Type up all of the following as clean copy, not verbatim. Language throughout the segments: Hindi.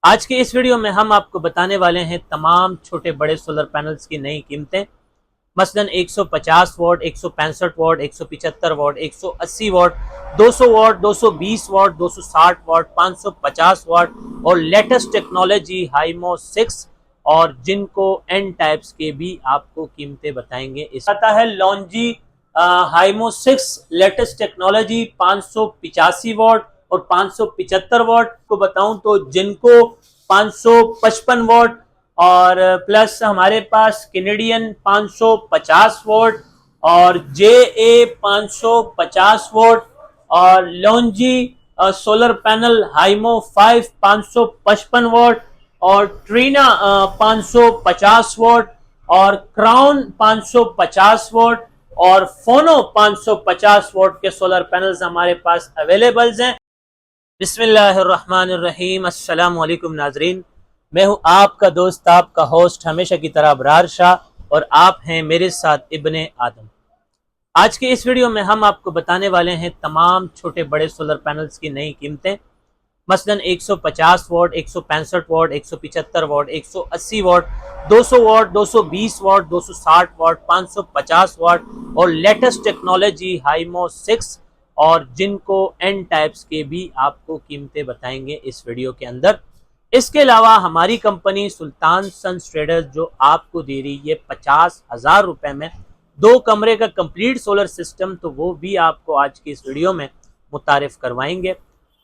आज के इस वीडियो में हम आपको बताने वाले हैं तमाम छोटे बड़े सोलर पैनल्स की नई कीमतें। मसलन 150 what, 165 what, 175 what, 180 what, 200 what, 220 what, 260 what, 550 what और लेटेस्ट टेक्नोलॉजी हाइमो 6 और जिनको एन टाइप्स के भी आपको कीमतें बताएंगे। इस आता है लॉन्जी हाइमो 6 लेटेस्ट टेक्नोलॉजी 585 वॉट और 575 वॉट को बताऊं तो जिनको 555 वॉट और प्लस हमारे पास कैनेडियन 550 वॉट और जे ए 550 वॉट और लॉन्जी सोलर पैनल हाइमो 5 555 वॉट और ट्रीना 550 वॉट और क्राउन 550 वॉट और फोनो 550 वॉट के सोलर पैनल्स हमारे पास अवेलेबल हैं। बिस्मिल्लाहिर्रहमानिर्रहीम। अस्सलाम वालेकुम नाजरीन, मैं हूं आपका दोस्त, आपका होस्ट हमेशा की तरह अबरार शाह और आप हैं मेरे साथ इब्ने आदम। आज के इस वीडियो में हम आपको बताने वाले हैं तमाम छोटे बड़े सोलर पैनल्स की नई कीमतें। मसलन 150 what, 165 what, 175 what, 180 what, 200 what, 220 what, 260 what, 550 what और लेटेस्ट टेक्नोलॉजी हाइमो 6 और जिनको एन टाइप्स के भी आपको कीमतें बताएंगे इस वीडियो के अंदर। इसके अलावा हमारी कंपनी सुल्तान सन्स ट्रेडर्स जो आपको दे रही है 50,000 रुपए में 2 कमरे का कंप्लीट सोलर सिस्टम, तो वो भी आपको आज की इस वीडियो में मुतारिफ करवाएंगे।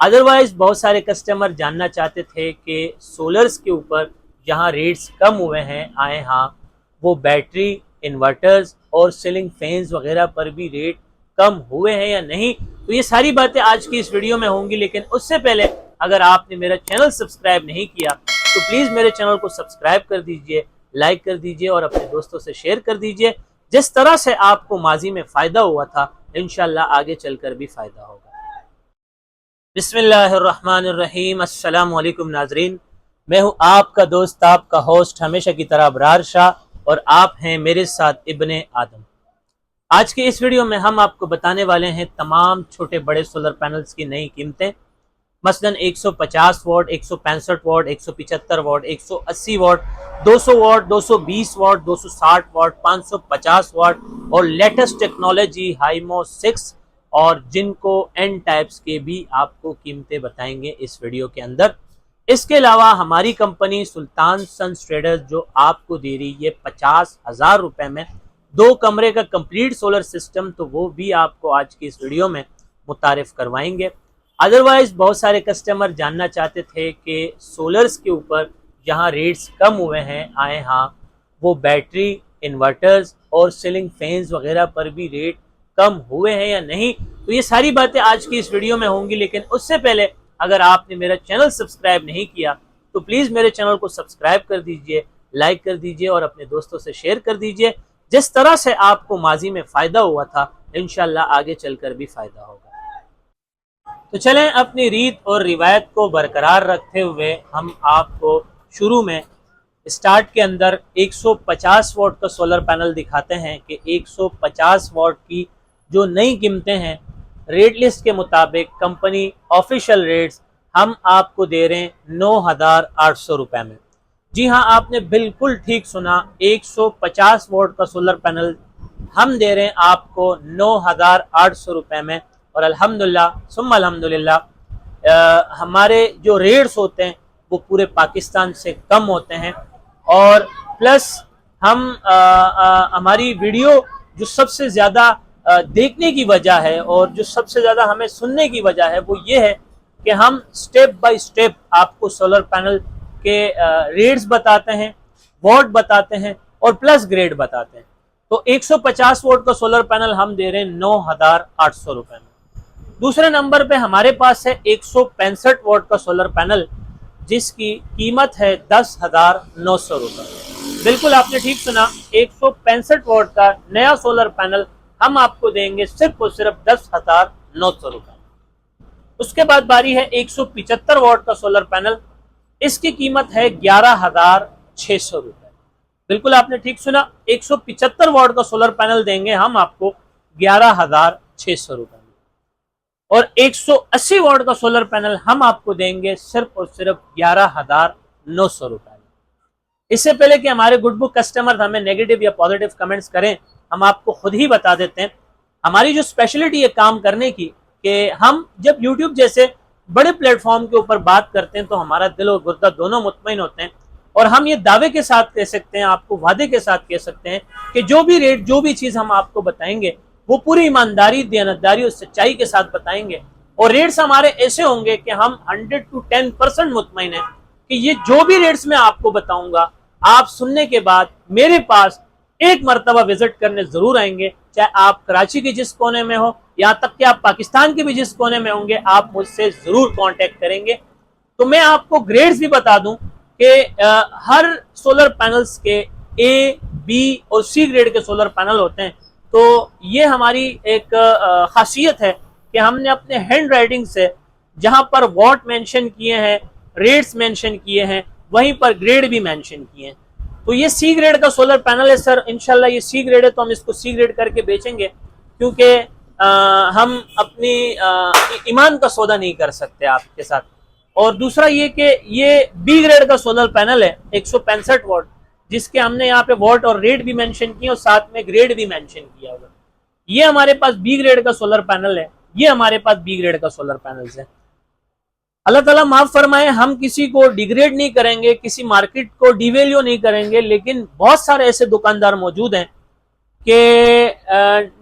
अदरवाइज बहुत सारे कस्टमर जानना चाहते थे कि सोलर्स के ऊपर जहां रेट्स कम हुए हैं आए, हाँ वो बैटरी, इन्वर्टर्स और सीलिंग फैंस वगैरह पर भी रेट कम हुए हैं या नहीं, तो ये सारी बातें आज की इस वीडियो में होंगी। लेकिन उससे पहले अगर आपने मेरा चैनल सब्सक्राइब नहीं किया तो प्लीज मेरे चैनल को सब्सक्राइब कर दीजिए, लाइक कर दीजिए और अपने दोस्तों से शेयर कर दीजिए। जिस तरह से आपको माजी में फायदा हुआ था इंशाल्लाह आगे चलकर भी फायदा होगा। बिस्मिल्लाहिर्रहमानिर्रहीम। अस्सलाम वालेकुम नाजरीन, मैं हूं आपका दोस्त, आपका होस्ट हमेशा की तरह अबरार शाह और आप हैं मेरे साथ इब्ने आदम। आज के इस वीडियो में हम आपको बताने वाले हैं तमाम छोटे बड़े सोलर पैनल्स की नई कीमतें। मसलन 150 what, 165 what, 175 what, 180 what, 200 what, 220 what, 260 what, 550 what और लेटेस्ट टेक्नोलॉजी हाइमो 6 और जिनको एन टाइप्स के भी आपको कीमतें बताएंगे इस वीडियो के अंदर। इसके अलावा हमारी कंपनी सुल्तान सन्स ट्रेडर्स जो आपको दे रही है 50,000 रुपए में 2 कमरे का कंप्लीट सोलर सिस्टम, तो वो भी आपको आज की इस वीडियो में मुतारिफ करवाएंगे। अदरवाइज बहुत सारे कस्टमर जानना चाहते थे कि सोलर्स के ऊपर जहां रेट्स कम हुए हैं आए, हाँ वो बैटरी, इन्वर्टर्स और सीलिंग फैंस वगैरह पर भी रेट कम हुए हैं या नहीं, तो ये सारी बातें आज की इस वीडियो में होंगी। लेकिन उससे पहले अगर आपने मेरा चैनल सब्सक्राइब नहीं किया तो प्लीज मेरे चैनल को सब्सक्राइब कर दीजिए, लाइक कर दीजिए और अपने दोस्तों से शेयर कर दीजिए। जिस तरह से आपको माजी में फायदा हुआ था इंशाल्लाह आगे चलकर भी फायदा होगा। तो चलें अपनी रीत और रिवायत को बरकरार रखते हुए हम आपको शुरू में स्टार्ट के अंदर 150 वॉट का सोलर पैनल दिखाते हैं कि 150 वॉट की जो नई कीमतें हैं रेट लिस्ट के मुताबिक कंपनी ऑफिशियल रेट्स हम आपको दे रहे हैं 9,800 रुपए में। जी हाँ, आपने बिल्कुल ठीक सुना, 150 वोल्ट का सोलर पैनल हम दे रहे हैं आपको 9,800 रुपए में। और अल्हम्दुलिल्लाह सुम्मा अल्हम्दुलिल्लाह हमारे जो रेट्स होते हैं वो पूरे पाकिस्तान से कम होते हैं। और प्लस हम हमारी वीडियो जो सबसे ज़्यादा देखने की वजह है और जो सबसे ज़्यादा हमें सुनने की वजह है वो ये है कि हम स्टेप बाय स्टेप आपको सोलर पैनल के रेट्स बताते हैं, वॉट बताते हैं और प्लस ग्रेड बताते हैं। तो 150 वोट का सोलर पैनल हम दे रहे हैं 9,800 रुपए में। दूसरे नंबर पे हमारे पास है 165 वोट का सोलर पैनल जिसकी कीमत है 10,900 रुपए। बिल्कुल आपने ठीक सुना, 165 वोट का नया सोलर पैनल हम आपको देंगे सिर्फ और सिर्फ 10,900 रुपए। उसके बाद बारी है 175 वोट का सोलर पैनल, इसकी कीमत है 11,600 रुपए। बिल्कुल आपने ठीक सुना, 175 वॉट का सोलर पैनल देंगे हम आपको 11,600 रुपए में। और 180 वॉट का सोलर पैनल हम आपको देंगे सिर्फ और सिर्फ 11,900 रुपए में। इससे पहले कि हमारे गुड बुक कस्टमर हमें नेगेटिव या पॉजिटिव कमेंट्स करें, हम आपको खुद ही बता देते हैं हमारी जो स्पेशलिटी है काम करने की, कि हम जब YouTube जैसे बड़े प्लेटफॉर्म के ऊपर बात करते हैं तो हमारा दिल और गुर्दा दोनों मुतमईन होते हैं, और हम ये दावे के साथ कह सकते हैं, आपको वादे के साथ कह सकते हैं कि जो भी रेट, जो भी चीज हम आपको बताएंगे वो पूरी ईमानदारी, दयानतदारी और सच्चाई के साथ बताएंगे। और रेट्स हमारे ऐसे होंगे कि हम 100 to 10% मुतमईन है कि ये जो भी रेट्स मैं आपको बताऊंगा, आप सुनने के बाद मेरे पास एक मरतबा विजिट करने जरूर आएंगे, चाहे आप कराची के जिस कोने में हो, यहाँ तक कि आप पाकिस्तान के भी जिस कोने में होंगे, आप मुझसे जरूर कांटेक्ट करेंगे। तो मैं आपको ग्रेड्स भी बता दूं कि हर सोलर पैनल्स के ए, बी और सी ग्रेड के सोलर पैनल होते हैं। तो ये हमारी एक खासियत है कि हमने अपने हैंड राइटिंग से जहां पर वॉट मेंशन किए हैं, रेट्स मेंशन किए हैं, वहीं पर ग्रेड भी मेंशन किए हैं। तो ये सी ग्रेड का सोलर पैनल है सर, इंशाल्लाह ये सी ग्रेड है तो हम इसको सी ग्रेड करके बेचेंगे, क्योंककि हम अपनी ईमान का सौदा नहीं कर सकते आपके साथ। और दूसरा ये कि ये बी ग्रेड का सोलर पैनल है 165 वॉट, जिसके हमने यहाँ पे वॉट और रेट भी मेंशन किए और साथ में ग्रेड भी मेंशन किया हुआ। ये हमारे पास बी ग्रेड का सोलर पैनल है, ये हमारे पास बी ग्रेड का सोलर पैनल्स है। अल्लाह ताला माफ फरमाए, हम किसी को डिग्रेड नहीं करेंगे, किसी मार्केट को डिवेल्यू नहीं करेंगे, लेकिन बहुत सारे ऐसे दुकानदार मौजूद हैं कि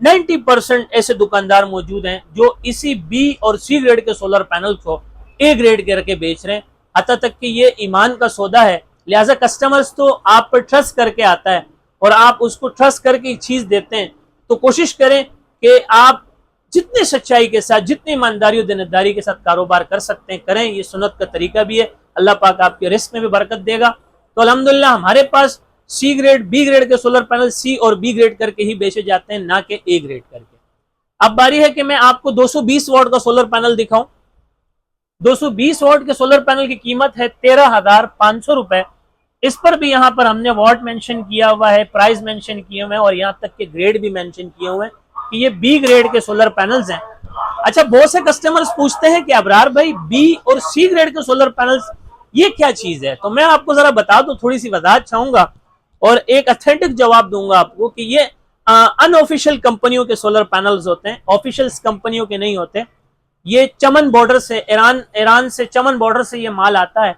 90% ऐसे दुकानदार मौजूद हैं जो इसी बी और सी ग्रेड के सोलर पैनल को ए ग्रेड करके बेच रहे हैं। हत्ता तक कि ये ईमान का सौदा है, लिहाजा कस्टमर्स तो आप पर ट्रस्ट करके आता है और आप उसको ट्रस्ट करके चीज देते हैं। तो कोशिश करें कि आप जितनी सच्चाई के साथ, जितनी ईमानदारी और देनदारी के साथ कारोबार कर सकते हैं करें, ये सुन्नत का तरीका भी है। अल्लाह पाक आपके रिस्क में भी बरकत देगा। तो अल्हम्दुलिल्लाह हमारे पास सी ग्रेड, बी ग्रेड के सोलर पैनल सी और बी ग्रेड करके ही बेचे जाते हैं, ना कि ए ग्रेड करके। अब बारी है कि मैं आपको 220 वॉट का सोलर पैनल दिखाऊं। 220 वॉट के सोलर पैनल की कीमत है 13,500 रुपए। इस पर भी यहाँ पर हमने वॉट मेंशन किया हुआ है, प्राइस मेंशन किए हुए हैं और यहाँ तक के ग्रेड भी मेंशन किए हुए हैं कि ये बी ग्रेड के सोलर पैनल्स हैं। अच्छा, बहुत से कस्टमर्स पूछते हैं कि अबरार भाई बी और सी ग्रेड के सोलर पैनल्स ये क्या चीज है? तो मैं आपको जरा बता दूं, थोड़ी सी वजाहत चाहूंगा और एक ऑथेंटिक जवाब दूंगा आपको कि ये अनऑफिशियल कंपनियों के सोलर पैनल्स होते हैं, ऑफिशियल कंपनियों के नहीं होते। ये चमन बॉर्डर से, ईरान से चमन बॉर्डर से ये माल आता है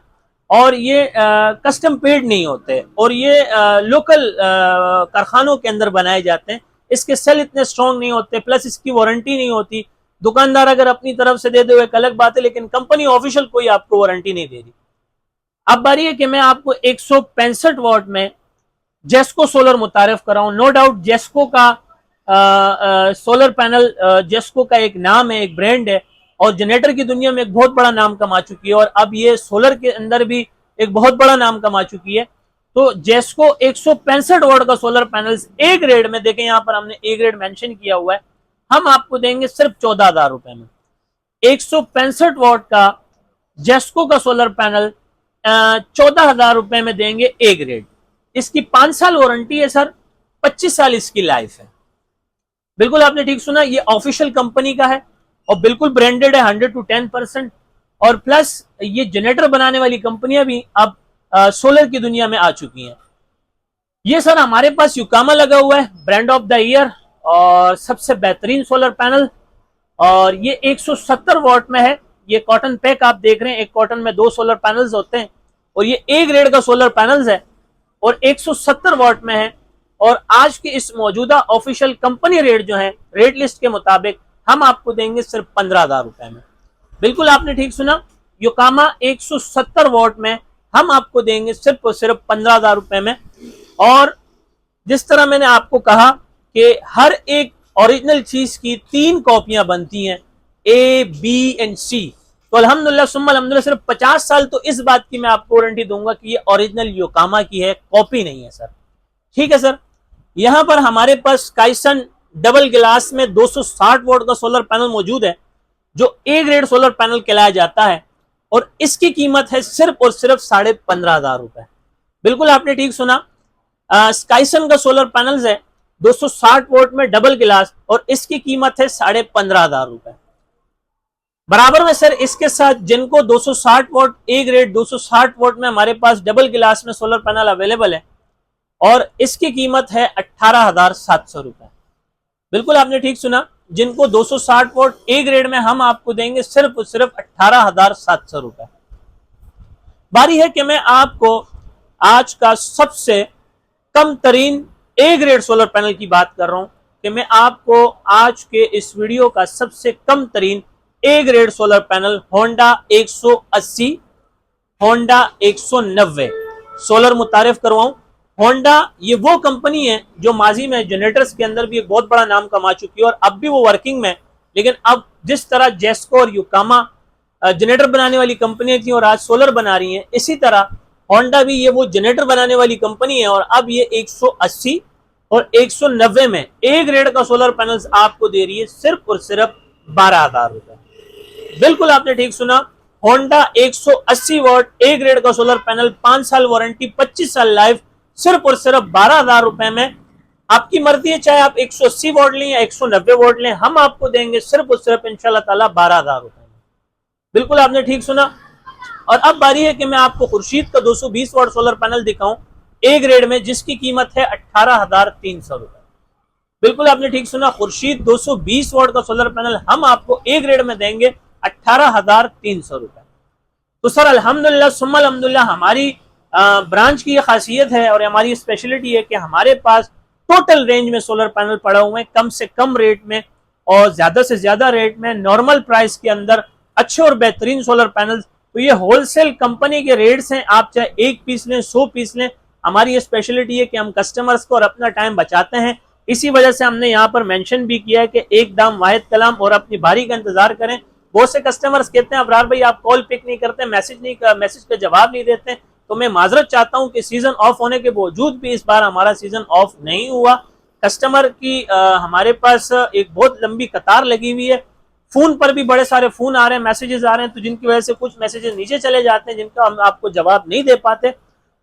और ये कस्टम पेड नहीं होते और ये लोकल कारखानों के अंदर बनाए जाते हैं। इसके सेल इतने स्ट्रॉन्ग नहीं होते, प्लस इसकी वारंटी नहीं होती। दुकानदार अगर अपनी तरफ से दे दे एक अलग बात है, लेकिन कंपनी ऑफिशियल कोई आपको वारंटी नहीं दे रही। अब बारी है कि मैं आपको 165 वॉट में जेस्को सोलर मुतारिफ कराऊं। नो डाउट जेस्को का सोलर पैनल, जेस्को का एक नाम है, एक ब्रांड है और जनरेटर की दुनिया में एक बहुत बड़ा नाम कमा चुकी है और अब ये सोलर के अंदर भी एक बहुत बड़ा नाम कमा चुकी है। तो जेस्को 165 वॉट का सोलर पैनल्स ए ग्रेड में, देखें यहाँ पर हमने ए ग्रेड मेंशन किया हुआ है, हम आपको देंगे सिर्फ 14,000 रुपए में। 165 वॉट का जेस्को का सोलर पैनल 14,000 रुपए में देंगे ए ग्रेड। इसकी 5 साल वारंटी है सर, 25 साल इसकी लाइफ है। बिल्कुल आपने ठीक सुना, ये ऑफिशियल कंपनी का है और बिल्कुल ब्रांडेड है 100 to 10%। और प्लस ये जनरेटर बनाने वाली कंपनियां भी अब सोलर की दुनिया में आ चुकी हैं। ये सर हमारे पास युकामा लगा हुआ है, ब्रांड ऑफ द ईयर और सबसे बेहतरीन सोलर पैनल, और ये 170 वॉट में है। ये कॉटन पैक आप देख रहे हैं, एक कॉटन में 2 सोलर पैनल्स होते हैं और ये ए ग्रेड का सोलर पैनल्स है और 170 वॉट में है। और आज के इस मौजूदा ऑफिशियल कंपनी रेट जो है, रेट लिस्ट के मुताबिक हम आपको देंगे सिर्फ 15,000 रुपए में। बिल्कुल आपने ठीक सुना, युकामा 170 वॉट में हम आपको देंगे सिर्फ और सिर्फ 15,000 रुपए में। और जिस तरह मैंने आपको कहा कि हर एक ओरिजिनल चीज की 3 कॉपियां बनती हैं, ए, बी एंड सी। तो अल्हम्दुलिल्लाह सुम्मा अल्हम्दुलिल्लाह सिर्फ 50 साल तो इस बात की मैं आपको वारंटी दूंगा कि ये ओरिजिनल योकामा की है, कॉपी नहीं है सर। ठीक है सर। यहां पर हमारे पास स्काईसन डबल ग्लास में 260 वॉट का सोलर पैनल मौजूद है जो ए ग्रेड सोलर पैनल कहलाया जाता है और इसकी कीमत है सिर्फ और सिर्फ 15,500 रुपए। बिल्कुल आपने ठीक सुना, स्काईसन का सोलर पैनल है 260 वोल्ट में डबल ग्लास और इसकी कीमत है 15,500 रुपए। बराबर में सर इसके साथ जिनको 260 वोट ए ग्रेड 260 वोट में हमारे पास डबल गिलास में सोलर पैनल अवेलेबल है और इसकी कीमत है 18,700 रुपए। बिल्कुल आपने ठीक सुना, जिनको 260 वोट ए ग्रेड में हम आपको देंगे सिर्फ और सिर्फ 18,700 रुपए। बारी है कि मैं आपको आज का सबसे कम तरीन ए ग्रेड सोलर पैनल की बात कर रहा हूं कि मैं आपको आज के इस वीडियो का सबसे कम तरीन A grade solar panel Honda 180 Honda 190 solar मुतारिफ करवाऊं। होंडा ये वो कंपनी है जो माजी में जनरेटर्स के अंदर भी एक बहुत बड़ा नाम कमा चुकी है और अब भी वो वर्किंग में, लेकिन अब जिस तरह जेस्को और युकामा जनरेटर बनाने वाली कंपनियां थी और आज सोलर बना रही हैं, इसी तरह होंडा भी ये वो जनरेटर बनाने वाली कंपनी है और अब ये 180 और 190 में ए ग्रेड का सोलर पैनल्स आपको दे रही है सिर्फ और सिर्फ 12,000 रुपए। बिल्कुल आपने ठीक सुना, होंडा 180 वॉट ए ग्रेड का सोलर पैनल, 5 साल वारंटी, 25 साल लाइफ, सिर्फ और सिर्फ 12,000 रुपए में। आपकी मर्जी है चाहे आप 180 वॉट लें या 190 वॉट लें, हम आपको देंगे सिर्फ और सिर्फ इंशाल्लाह ताला 12,000 रुपए में। बिल्कुल आपने ठीक सुना। और अब बारी है कि मैं आपको खुर्शीद का 220 वॉट सोलर पैनल दिखाऊं ए ग्रेड में, जिसकी कीमत है 18,300 रुपए। बिल्कुल आपने ठीक सुना, खुर्शीद 220 वॉट का सोलर पैनल हम आपको ए ग्रेड में देंगे 18,300 रुपए। तो सर अल्हम्दुलिल्लाह सुम्मा अल्हम्दुलिल्लाह, हमारी ब्रांच की ये खासियत है और हमारी स्पेशलिटी है कि हमारे पास टोटल रेंज में सोलर पैनल पड़ा हुए हैं, कम से कम रेट में और ज्यादा से ज्यादा रेट में, नॉर्मल प्राइस के अंदर अच्छे और बेहतरीन सोलर पैनल। तो ये होलसेल कंपनी के रेट्स हैं, आप चाहे 1 पीस लें 100 पीस लें, हमारी ये स्पेशलिटी है कि हम कस्टमर्स को और अपना टाइम बचाते हैं। इसी वजह से हमने यहाँ पर मेंशन भी किया है कि एक दाम वाहिद कलाम और अपनी बारी का इंतजार करें। बहुत से कस्टमर्स कहते हैं अबरार भाई आप कॉल पिक नहीं करते, मैसेज का जवाब नहीं देते, तो मैं माजरत चाहता हूं कि सीजन ऑफ होने के बावजूद भी इस बार हमारा सीजन ऑफ नहीं हुआ। कस्टमर की हमारे पास एक बहुत लंबी कतार लगी हुई है, फोन पर भी बड़े सारे फोन आ रहे हैं, मैसेजेस आ रहे हैं, तो जिनकी वजह से कुछ मैसेजेस नीचे चले जाते हैं जिनका हम आपको जवाब नहीं दे पाते।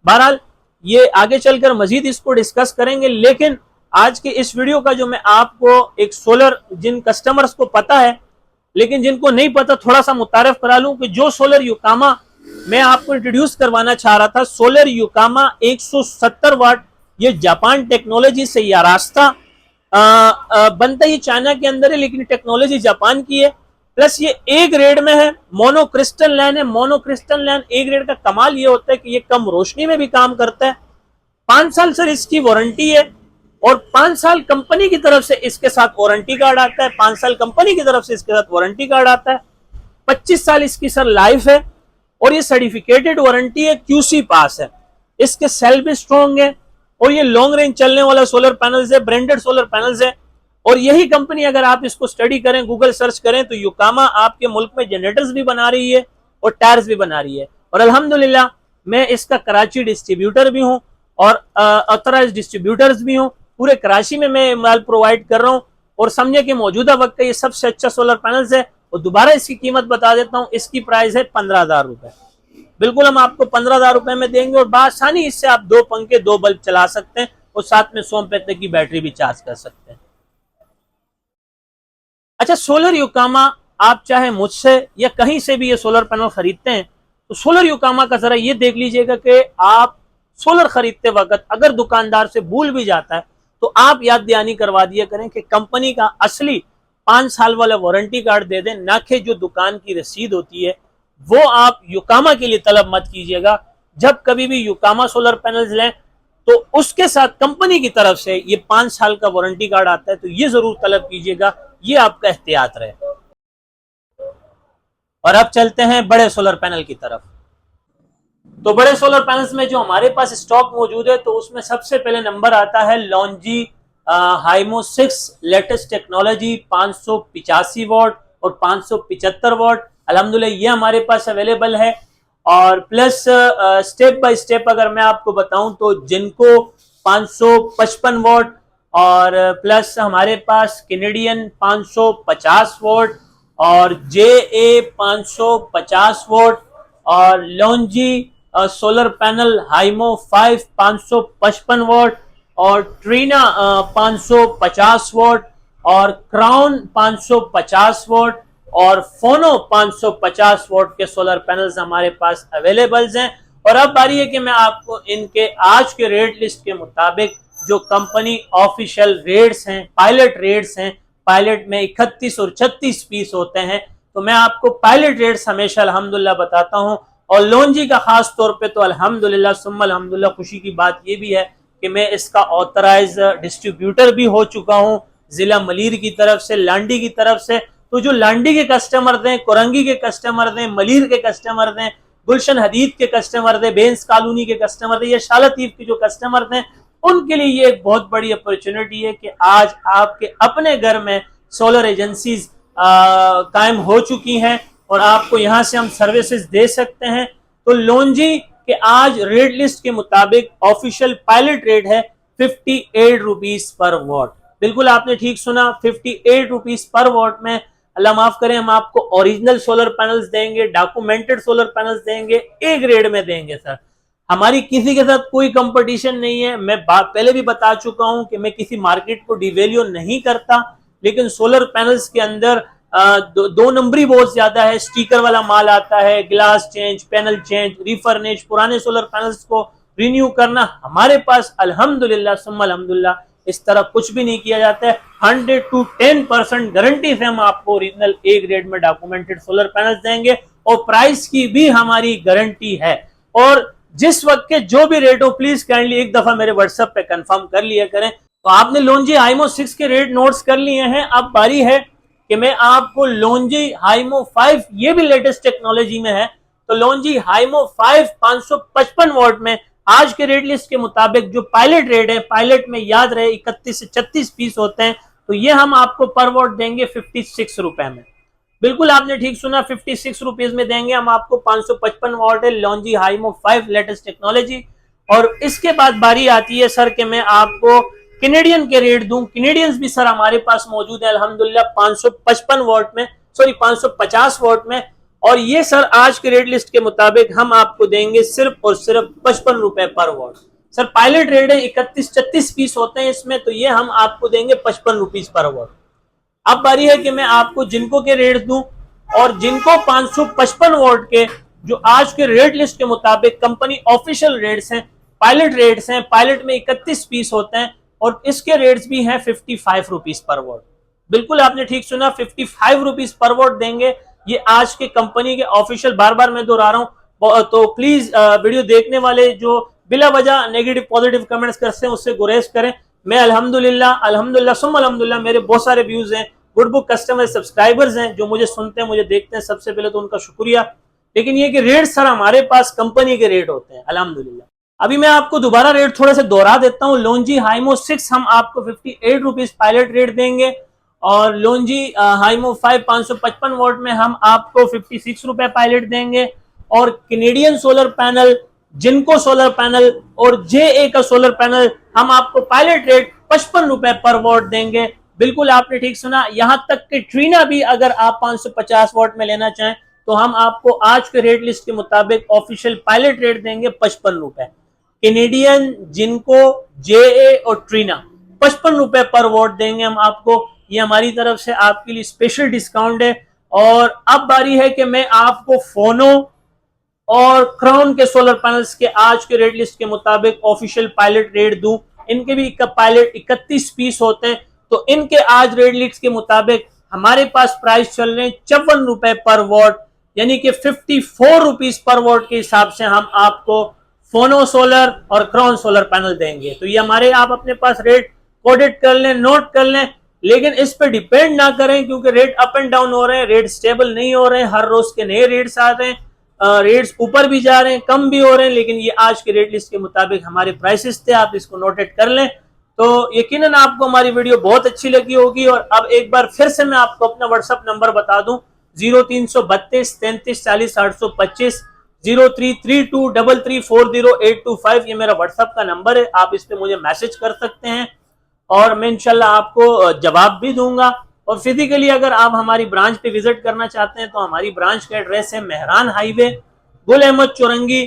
बहरहाल ये आगे चलकर मजीद इसको डिस्कस करेंगे, लेकिन आज के इस वीडियो का जो मैं आपको एक सोलर, जिन कस्टमर्स को पता है लेकिन जिनको नहीं पता, थोड़ा सा मुतारिफ करा लूं कि जो सोलर युकामा मैं आपको इंट्रोड्यूस करवाना चाह रहा था, सोलर युकामा 170 वाट, ये जापान टेक्नोलॉजी से या रास्ता बनता ही चाइना के अंदर है लेकिन टेक्नोलॉजी जापान की है, प्लस ये ए ग्रेड में है, मोनो क्रिस्टल लैन है। मोनो क्रिस्टल लैन ए ग्रेड का कमाल ये होता है कि ये कम रोशनी में भी काम करता है। 5 साल सर इसकी वारंटी है और 5 साल कंपनी की तरफ से इसके साथ वारंटी कार्ड आता है, 5 साल कंपनी की तरफ से इसके साथ वारंटी कार्ड आता है, 25 साल इसकी सर लाइफ है और ये सर्टिफिकेटेड वारंटी है, क्यूसी पास है, इसके सेल भी स्ट्रॉन्ग है और ये लॉन्ग रेंज चलने वाला सोलर पैनल्स है, ब्रांडेड सोलर पैनल्स है। और यही कंपनी अगर आप इसको स्टडी करें, गूगल सर्च करें, तो युकामा आपके मुल्क में जनरेटर्स भी बना रही है और टायर्स भी बना रही है। और अल्हम्दुलिल्लाह मैं इसका कराची डिस्ट्रीब्यूटर भी हूं और ऑथराइज्ड डिस्ट्रीब्यूटर्स भी हूं, पूरे कराची में मैं माल प्रोवाइड कर रहा हूं। और समझे कि मौजूदा वक्त का ये सबसे अच्छा सोलर पैनल्स है। और दोबारा इसकी कीमत बता देता हूं, इसकी प्राइस है 15,000 रुपए। बिल्कुल हम आपको 15,000 रुपए में देंगे और बासानी इससे आप 2 पंखे 2 बल्ब चला सकते हैं और साथ में 100 रुपए की बैटरी भी चार्ज कर सकते हैं। अच्छा, सोलर युकामा आप चाहे मुझसे या कहीं से भी ये सोलर पैनल खरीदते हैं तो सोलर युकामा का जरा ये देख लीजिएगा कि आप सोलर खरीदते वक्त अगर दुकानदार से भूल भी जाता है तो आप याद दहानी करवा दिया करें कि कंपनी का असली 5 साल वाला वारंटी कार्ड दे दें, ना कि जो दुकान की रसीद होती है वो आप युकामा के लिए तलब मत कीजिएगा। जब कभी भी युकामा सोलर पैनल्स लें तो उसके साथ कंपनी की तरफ से ये 5 साल का वारंटी कार्ड आता है, तो ये जरूर तलब कीजिएगा, ये आपका एहतियात रहे। और अब चलते हैं बड़े सोलर पैनल की तरफ। तो बड़े सोलर पैनल्स में जो हमारे पास स्टॉक मौजूद है तो उसमें सबसे पहले नंबर आता है लॉन्जी हाइमो 6 लेटेस्ट टेक्नोलॉजी 585 वॉट और 575 वॉट। अल्हम्दुलिल्लाह ये हमारे पास अवेलेबल है। और प्लस स्टेप बाय स्टेप अगर मैं आपको बताऊं तो जिनको 555 वॉट और प्लस हमारे पास कैनेडियन 550 वॉट और JA 550 वॉट और लॉन्जी सोलर पैनल हाइमो 5 555 वॉट और ट्रीना 550 वॉट और क्राउन 550 वॉट और फोनो 550 वोट के सोलर पैनल्स हमारे पास अवेलेबल्स हैं। और अब बारी है कि मैं आपको इनके आज के रेट लिस्ट के मुताबिक जो कंपनी ऑफिशियल रेट्स हैं, पायलट रेट्स हैं, पायलट में 31 और 36 पीस होते हैं, तो मैं आपको पायलट रेट्स हमेशा अल्हम्दुलिल्लाह बताता हूं। और लोनजी का खास तौर पे तो अल्हम्दुलिल्लाह सुम्मा अल्हम्दुलिल्लाह खुशी की बात ये भी है कि मैं इसका ऑथराइज डिस्ट्रीब्यूटर भी हो चुका हूं, जिला मलीर की तरफ से, लांडी की तरफ से। तो जो लांडी के कस्टमर दें, कोरंगी के कस्टमर दें, मलीर के कस्टमर दें, गुलशन हदीद के कस्टमर दें, बेंस कॉलोनी के कस्टमर दें या शालतीफ के जो कस्टमर दें, उनके लिए ये एक बहुत बड़ी अपॉर्चुनिटी है कि आज आपके अपने घर में सोलर एजेंसीज कायम हो चुकी हैं और आपको यहां से हम सर्विसेज दे सकते हैं। तो लोनजी के आज रेट लिस्ट के मुताबिक ऑफिशियल पायलट रेट है 58 रुपीज पर वॉट। बिल्कुल आपने ठीक सुना, 58 रुपीज पर वॉट में अल्लाह माफ करें हम आपको ओरिजिनल सोलर पैनल्स देंगे, डॉक्यूमेंटेड सोलर पैनल्स देंगे, ए ग्रेड में देंगे सर। हमारी किसी के साथ कोई कंपटीशन नहीं है। मैं पहले भी बता चुका हूं कि मैं किसी मार्केट को डिवेल्यू नहीं करता, लेकिन सोलर पैनल्स के अंदर दो नंबरी बहुत ज्यादा है। स्टिकर वाला माल आता है, ग्लास चेंज, पैनल चेंज, रिफर्निश, पुराने सोलर पैनल्स को रिन्यू करना, हमारे पास अल्हम्दुलिल्लाह सुम्मा अल्हम्दुलिल्लाह इस तरह कुछ भी नहीं किया जाता है। 100 to 10% गारंटी से हम आपको ओरिजिनल ए ग्रेड में डॉक्यूमेंटेड सोलर पैनल्स देंगे और प्राइस की भी हमारी गारंटी है। और जिस वक्त के जो भी रेट हो प्लीज काइंडली एक दफा मेरे व्हाट्सएप पे कंफर्म कर लिया करें। तो आपने लोनजी हाइमो 6 के रेट नोट्स कर लिए हैं। अब बारी है कि मैं आपको लोनजी हाइमो 5, ये भी लेटेस्ट टेक्नोलॉजी में है, तो लोनजी हाइमो 5 555 वॉट में आज के रेट लिस्ट के मुताबिक जो पायलट रेट है, पायलट में याद रहे 31 से 36 पीस होते हैं, तो ये हम आपको पर वॉट देंगे 56 रुपए में। बिल्कुल आपने ठीक सुना, 56 रुपीज में देंगे हम आपको। 555 वॉट है लोनजी हाइमो 5 लेटेस्ट टेक्नोलॉजी। और इसके बाद बारी आती है सर कि मैं आपको कैनेडियन के रेट दूं। कैनेडियंस भी सर हमारे पास मौजूद है अल्हम्दुलिल्लाह 555 वॉट में, सॉरी 550 वॉट में। और ये सर आज के रेट लिस्ट के मुताबिक हम आपको देंगे सिर्फ और सिर्फ 55 रुपए पर वॉट। सर पायलट रेट है 31-36 पीस होते हैं इसमें, तो ये हम आपको देंगे 55 रुपीज पर वॉट। अब बारी है कि मैं आपको जिनको के रेट दूं, और जिनको 555 वॉट के जो आज के रेट लिस्ट के मुताबिक कंपनी ऑफिशियल रेट्स हैं, पायलट रेट्स हैं, पायलट में 31 पीस होते हैं और इसके रेट्स भी हैं 55 रुपीज पर वॉट। बिल्कुल आपने ठीक सुना, 55 रुपीज पर वॉट देंगे। ये आज के कंपनी के ऑफिशियल, बार बार मैं दोहरा रहा हूं, तो प्लीज वीडियो देखने वाले जो बिला वजह नेगेटिव पॉजिटिव कमेंट्स करते हैं उससे गुरेज करें। मैं अल्हम्दुलिल्लाह सुम्मा अल्हम्दुलिल्लाह मेरे बहुत सारे व्यूज हैं, गुड बुक कस्टमर सब्सक्राइबर्स हैं जो मुझे सुनते हैं, मुझे देखते हैं, सबसे पहले तो उनका शुक्रिया। लेकिन ये कि रेट सर हमारे पास कंपनी के रेट होते हैं अल्हम्दुलिल्लाह। अभी मैं आपको दोबारा रेट थोड़े से दोहरा देता हूं। लोनजी हाइमो 6 हम आपको 58 रुपीज पायलट रेट देंगे और लोनजी हाइमो 5 555 वॉट में हम आपको 56 रुपए पायलट देंगे। और कैनेडियन सोलर पैनल, जिनको सोलर पैनल और JA का सोलर पैनल हम आपको पायलट रेट 55 रुपए पर वॉट देंगे। बिल्कुल आपने ठीक सुना, यहां तक कि ट्रीना भी अगर आप 550 वॉट में लेना चाहें तो हम आपको आज के रेट लिस्ट के मुताबिक ऑफिशियल पायलट रेट देंगे 55 रुपए। कैनेडियन, जिनको, JA और ट्रीना 55 रुपए पर वॉट देंगे हम आपको। ये हमारी तरफ से आपके लिए स्पेशल डिस्काउंट है। और अब बारी है कि मैं आपको फोनो और क्राउन के सोलर पैनल्स के आज के रेट लिस्ट के मुताबिक ऑफिशियल पायलट रेट दूं। इनके भी पायलट 31 पीस होते हैं, तो इनके आज रेट लिस्ट के मुताबिक हमारे पास प्राइस चल रहे हैं 54 रुपए पर वॉट, यानी कि 54 रुपीज पर वॉट के हिसाब से हम आपको फोनो सोलर और क्राउन सोलर पैनल देंगे। तो ये हमारे, आप अपने पास रेट कोडेट कर लें, नोट कर लें, लेकिन इस पे डिपेंड ना करें क्योंकि रेट अप एंड डाउन हो रहे हैं, रेट स्टेबल नहीं हो रहे हैं, हर रोज के नए रेट्स आ रहे हैं, रेट्स ऊपर भी जा रहे हैं, कम भी हो रहे हैं, लेकिन ये आज के रेट लिस्ट के मुताबिक हमारे प्राइसेस थे, आप इसको नोटेट कर लें। तो यकीनन आपको हमारी वीडियो बहुत अच्छी लगी होगी। और अब एक बार फिर से मैं आपको अपना व्हाट्सएप नंबर बता दूं, 0332 33 40 825, 0332334085, ये मेरा व्हाट्सएप का नंबर है। आप इस पे मुझे मैसेज कर सकते हैं और मैं इंशाल्लाह आपको जवाब भी दूंगा। और फिजिकली अगर आप हमारी ब्रांच पे विजिट करना चाहते हैं तो हमारी ब्रांच का एड्रेस है मेहरान हाईवे, गुल अहमद चौरंगी,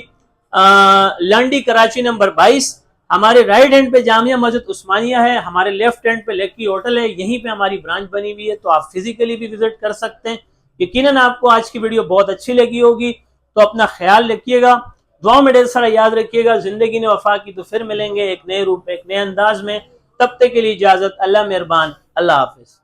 लांडी, कराची नंबर 22। हमारे राइट हैंड पे जामिया मस्जिद उस्मानिया है, हमारे लेफ्ट हैंड पे लकी होटल है, यहीं पे हमारी ब्रांच बनी हुई है, तो आप फिजिकली भी विजिट कर सकते हैं यकीनन आपको आज की वीडियो बहुत अच्छी लगी होगी। तो अपना ख्याल रखिएगा, दुआ में ढेर सारा याद रखिएगा। जिंदगी ने वफा की तो फिर मिलेंगे एक नए रूप एक नए अंदाज में। तब तक के लिए इजाजत, अल्लाह मेहरबान, अल्लाह हाफिज।